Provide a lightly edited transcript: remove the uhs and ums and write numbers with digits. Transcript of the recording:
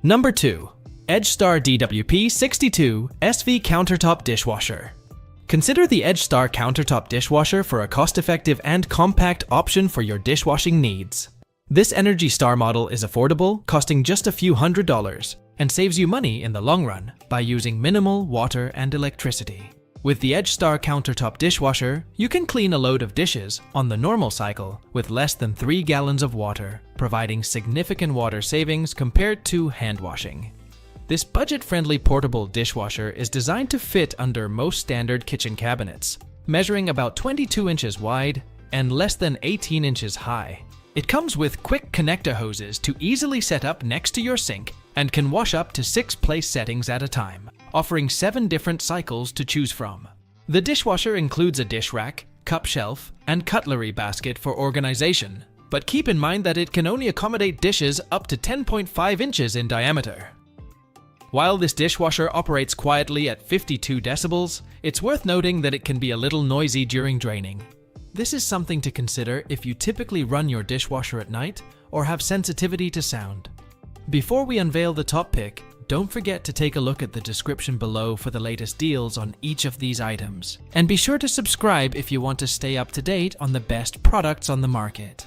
Number 2. EdgeStar DWP62 SV Countertop Dishwasher. Consider the EdgeStar Countertop Dishwasher for a cost-effective and compact option for your dishwashing needs. This Energy Star model is affordable, costing just a few $100s, and saves you money in the long run by using minimal water and electricity. With the EdgeStar Countertop Dishwasher, you can clean a load of dishes on the normal cycle with less than 3 gallons of water, providing significant water savings compared to hand washing. This budget-friendly portable dishwasher is designed to fit under most standard kitchen cabinets, measuring about 22 inches wide and less than 18 inches high. It comes with quick connector hoses to easily set up next to your sink and can wash up to 6 place settings at a time, offering 7 different cycles to choose from. The dishwasher includes a dish rack, cup shelf, and cutlery basket for organization, but keep in mind that it can only accommodate dishes up to 10.5 inches in diameter. While this dishwasher operates quietly at 52 decibels, it's worth noting that it can be a little noisy during draining. This is something to consider if you typically run your dishwasher at night or have sensitivity to sound. Before we unveil the top pick, don't forget to take a look at the description below for the latest deals on each of these items. And be sure to subscribe if you want to stay up to date on the best products on the market.